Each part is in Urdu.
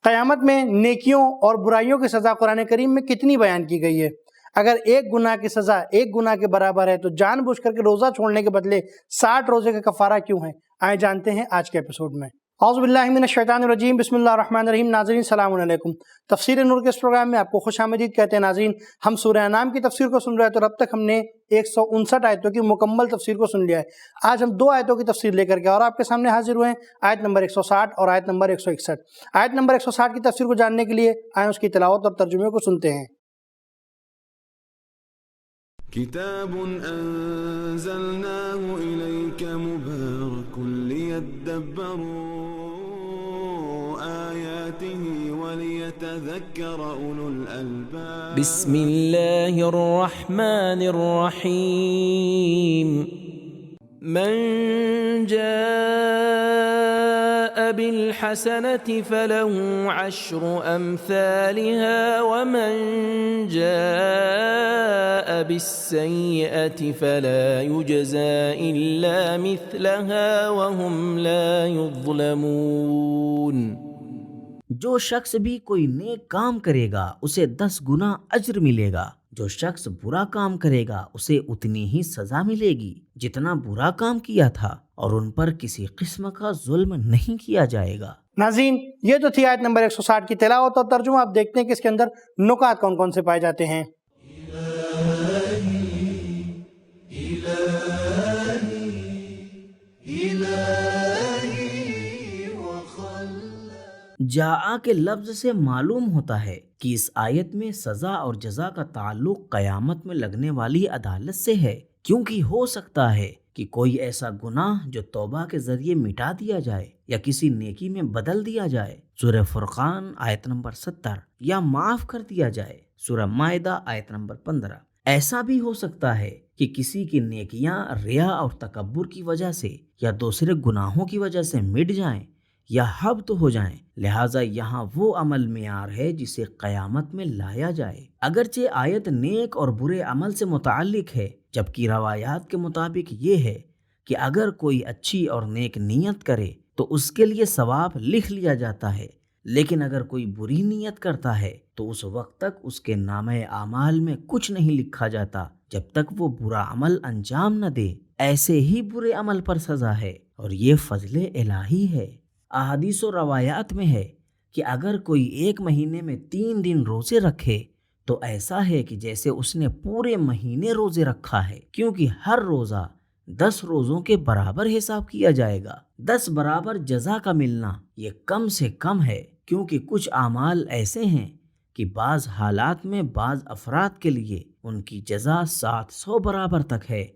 قیامت میں نیکیوں اور برائیوں کی سزا قرآن کریم میں کتنی بیان کی گئی ہے؟ اگر ایک گناہ کی سزا ایک گناہ کے برابر ہے تو جان بوجھ کر کے روزہ چھوڑنے کے بدلے 60 روزے کا کفارہ کیوں ہے؟ آئے جانتے ہیں آج کے ایپیسوڈ میں۔ اعوذ باللہ من الشیطان الرجیم، بسم اللہ الرحمن الرحیم۔ ناظرین السلام علیکم، تفسیر نور کے اس پروگرام میں آپ کو خوش آمدید کہتے ہیں۔ ناظرین، ہم سورہ انعام کی تفسیر کو سن رہے ہیں تو اب تک ہم نے 159 آیتوں کی مکمل تفسیر کو سن لیا ہے۔ آج ہم 2 آیتوں کی تفسیر لے کر کے اور آپ کے سامنے حاضر ہوئے ہیں، آیت نمبر 160 اور آیت نمبر 161۔ آیت نمبر 160 کی تفسیر کو جاننے کے لیے آئیں اس کی تلاوت اور ترجمے کو سنتے ہیں۔ کتاب انزلناه الیک مبارک لیدبروا آیاته ولیتذکر اولو الالباب۔ بسم اللہ الرحمن الرحیم۔ من جاء بالحسنة فله 10 أمثالها ومن جاء بالسيئة فلا يجزى إلا مثلها وهم لا يظلمون۔ جو شخص بھی کوئی نیک کام کرے گا اسے 10 گنا اجر ملے گا، جو شخص برا کام کرے گا اسے اتنی ہی سزا ملے گی جتنا برا کام کیا تھا، اور ان پر کسی قسم کا ظلم نہیں کیا جائے گا۔ ناظرین، یہ تو تھی آیت نمبر 160 کی تلاوت اور ترجمہ۔ آپ دیکھتے ہیں کہ اس کے اندر نکات کون کون سے پائے جاتے ہیں۔ جاء کے لفظ سے معلوم ہوتا ہے کہ اس آیت میں سزا اور جزا کا تعلق قیامت میں لگنے والی عدالت سے ہے، کیونکہ ہو سکتا ہے کہ کوئی ایسا گناہ جو توبہ کے ذریعے مٹا دیا جائے یا کسی نیکی میں بدل دیا جائے، سورہ فرقان آیت نمبر 70، یا معاف کر دیا جائے، سورہ مائدہ آیت نمبر 15۔ ایسا بھی ہو سکتا ہے کہ کسی کی نیکیاں ریا اور تکبر کی وجہ سے یا دوسرے گناہوں کی وجہ سے مٹ جائیں یا حبط ہو جائیں، لہٰذا یہاں وہ عمل معیار ہے جسے قیامت میں لایا جائے۔ اگرچہ آیت نیک اور برے عمل سے متعلق ہے، جبکہ روایات کے مطابق یہ ہے کہ اگر کوئی اچھی اور نیک نیت کرے تو اس کے لیے ثواب لکھ لیا جاتا ہے، لیکن اگر کوئی بری نیت کرتا ہے تو اس وقت تک اس کے نامہ اعمال میں کچھ نہیں لکھا جاتا جب تک وہ برا عمل انجام نہ دے۔ ایسے ہی برے عمل پر سزا ہے، اور یہ فضل الہی ہے۔ احادیث و روایات میں ہے کہ اگر کوئی 1 مہینے میں 3 دن روزے رکھے تو ایسا ہے کہ جیسے اس نے پورے مہینے روزے رکھا ہے، کیونکہ ہر روزہ 10 روزوں کے برابر حساب کیا جائے گا۔ 10 برابر جزا کا ملنا یہ کم سے کم ہے، کیونکہ کچھ اعمال ایسے ہیں کہ بعض حالات میں بعض افراد کے لیے ان کی جزا 700 برابر تک ہے،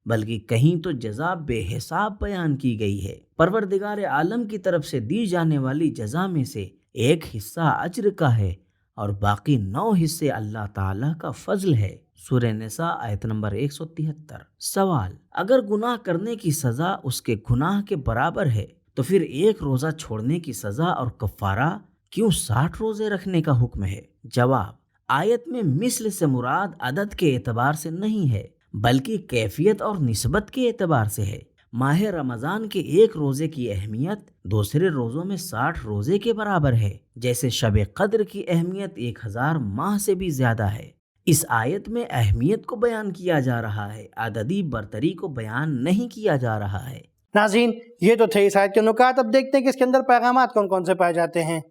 بلکہ کہیں تو جزا بے حساب بیان کی گئی ہے۔ پروردگار عالم کی طرف سے دی جانے والی جزا میں سے 1 حصہ اجر کا ہے اور باقی 9 حصے اللہ تعالیٰ کا فضل ہے، سورہ نساء آیت نمبر 173۔ سوال: اگر گناہ کرنے کی سزا اس کے گناہ کے برابر ہے تو پھر 1 روزہ چھوڑنے کی سزا اور کفارہ کیوں 60 روزے رکھنے کا حکم ہے؟ جواب: آیت میں مثل سے مراد عدد کے اعتبار سے نہیں ہے، بلکہ کیفیت اور نسبت کے اعتبار سے ہے۔ ماہ رمضان کے 1 روزے کی اہمیت دوسرے روزوں میں 60 روزے کے برابر ہے، جیسے شب قدر کی اہمیت 1000 ماہ سے بھی زیادہ ہے۔ اس آیت میں اہمیت کو بیان کیا جا رہا ہے، عددی برتری کو بیان نہیں کیا جا رہا ہے۔ ناظرین، یہ تو تھے اس آیت کے نکات۔ اب دیکھتے ہیں کہ اس کے اندر پیغامات کون کون سے پائے جاتے ہیں۔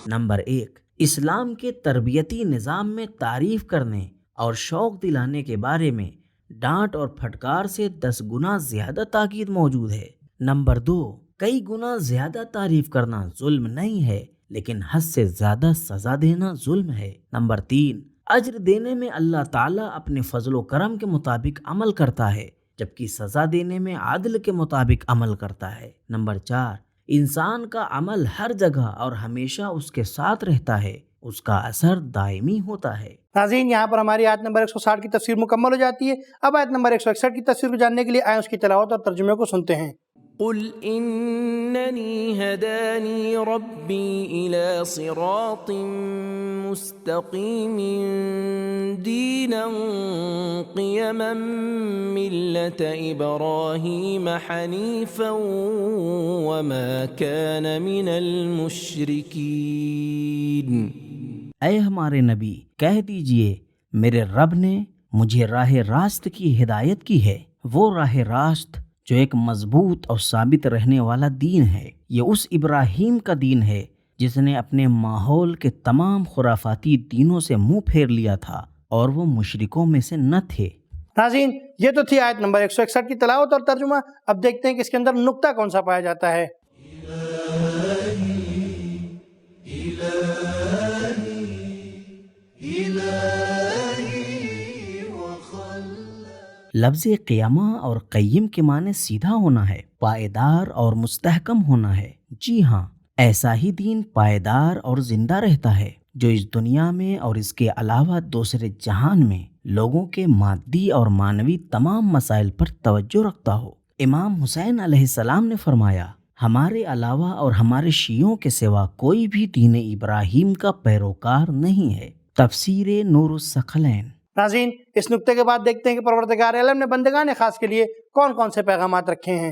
نمبر 1، اسلام کے تربیتی نظام میں تعریف کرنے اور شوق دلانے کے بارے میں ڈانٹ اور پھٹکار سے 10 گنا زیادہ تاکید موجود ہے۔ نمبر 2، کئی گنا زیادہ تعریف کرنا ظلم نہیں ہے، لیکن حد سے زیادہ سزا دینا ظلم ہے۔ نمبر 3، اجر دینے میں اللہ تعالیٰ اپنے فضل و کرم کے مطابق عمل کرتا ہے، جبکہ سزا دینے میں عدل کے مطابق عمل کرتا ہے۔ نمبر 4، انسان کا عمل ہر جگہ اور ہمیشہ اس کے ساتھ رہتا ہے، اس کا اثر دائمی ہوتا ہے۔ ناظرین، یہاں پر ہماری آیت نمبر 160 کی تفسیر مکمل ہو جاتی ہے۔ اب آیت نمبر 161 کی تفسیر کو جاننے کے لیے آئیں اس کی تلاوت اور ترجمے کو سنتے ہیں۔ قل إنني هداني ربي إلى صراط مستقيم دينا قيما ملة إبراهيم حنيفا وما كان من المشركين. اے ہمارے نبی کہہ دیجئے میرے رب نے مجھے راہ راست کی ہدایت کی ہے، وہ راہ راست جو ایک مضبوط اور ثابت رہنے والا دین ہے، یہ اس ابراہیم کا دین ہے جس نے اپنے ماحول کے تمام خرافاتی دینوں سے منہ پھیر لیا تھا اور وہ مشرکوں میں سے نہ تھے. ناظرین یہ تو تھی آیت نمبر 161 کی تلاوت اور ترجمہ. اب دیکھتے ہیں کہ اس کے اندر نکتہ کون سا پایا جاتا ہے. لفظ قیامہ اور قیم کے معنی سیدھا ہونا ہے، پائیدار اور مستحکم ہونا ہے. جی ہاں، ایسا ہی دین پائیدار اور زندہ رہتا ہے جو اس دنیا میں اور اس کے علاوہ دوسرے جہان میں لوگوں کے مادی اور معنوی تمام مسائل پر توجہ رکھتا ہو. امام حسین علیہ السلام نے فرمایا، ہمارے علاوہ اور ہمارے شیعوں کے سوا کوئی بھی دین ابراہیم کا پیروکار نہیں ہے. تفسیر نور الثقلین. ناظرین اس نکتے کے بعد دیکھتے ہیں کہ پروردگار عالم نے بندگان خاص کے لیے کون کون سے پیغامات رکھے ہیں.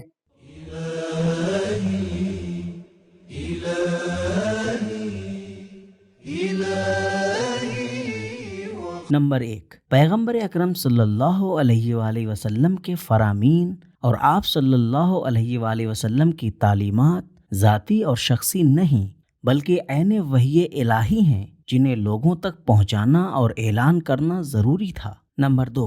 نمبر 1، پیغمبر اکرم صلی اللہ علیہ وآلہ وسلم کے فرامین اور آپ صلی اللہ علیہ وآلہ وسلم کی تعلیمات ذاتی اور شخصی نہیں بلکہ عین وحی الہی ہیں جنہیں لوگوں تک پہنچانا اور اعلان کرنا ضروری تھا. نمبر 2،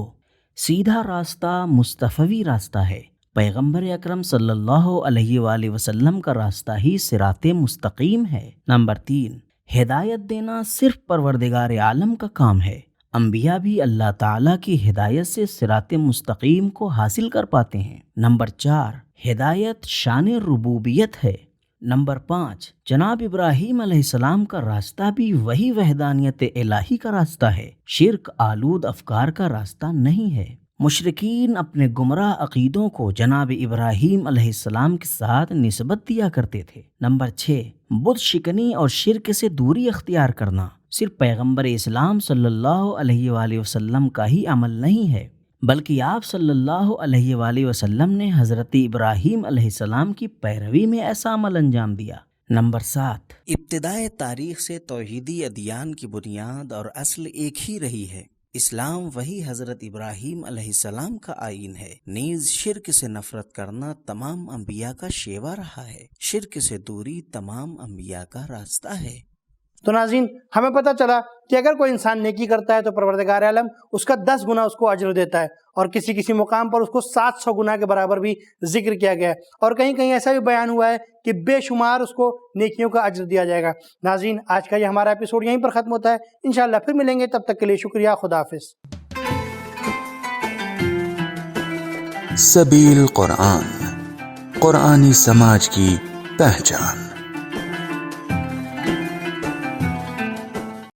سیدھا راستہ مصطفوی راستہ ہے. پیغمبر اکرم صلی اللہ علیہ وآلہ وسلم کا راستہ ہی صراط مستقیم ہے. نمبر 3، ہدایت دینا صرف پروردگار عالم کا کام ہے. انبیاء بھی اللہ تعالیٰ کی ہدایت سے صراط مستقیم کو حاصل کر پاتے ہیں. نمبر 4، ہدایت شان ربوبیت ہے. نمبر 5، جناب ابراہیم علیہ السلام کا راستہ بھی وہی وحدانیت الہی کا راستہ ہے، شرک آلود افکار کا راستہ نہیں ہے. مشرکین اپنے گمراہ عقیدوں کو جناب ابراہیم علیہ السلام کے ساتھ نسبت دیا کرتے تھے. نمبر 6، بت شکنی اور شرک سے دوری اختیار کرنا صرف پیغمبر اسلام صلی اللہ علیہ وآلہ وسلم کا ہی عمل نہیں ہے بلکہ آپ صلی اللہ علیہ وآلہ وسلم نے حضرت ابراہیم علیہ السلام کی پیروی میں ایسا عمل انجام دیا. نمبر 7، ابتدائے تاریخ سے توحیدی ادیان کی بنیاد اور اصل ایک ہی رہی ہے. اسلام وہی حضرت ابراہیم علیہ السلام کا آئین ہے. نیز شرک سے نفرت کرنا تمام انبیاء کا شیوا رہا ہے. شرک سے دوری تمام انبیاء کا راستہ ہے. تو ناظرین ہمیں پتہ چلا کہ اگر کوئی انسان نیکی کرتا ہے تو پروردگار عالم اس کا 10 گنا اس کو اجر دیتا ہے، اور کسی مقام پر اس کو 700 گنا کے برابر بھی ذکر کیا گیا ہے، اور کہیں کہیں ایسا بھی بیان ہوا ہے کہ بے شمار اس کو نیکیوں کا اجر دیا جائے گا. ناظرین آج کا یہ ہمارا ایپیسوڈ یہیں پر ختم ہوتا ہے. انشاءاللہ پھر ملیں گے، تب تک کے لیے شکریہ. خدا حافظ. سبیل قرآن، قرآنی سماج کی پہچان.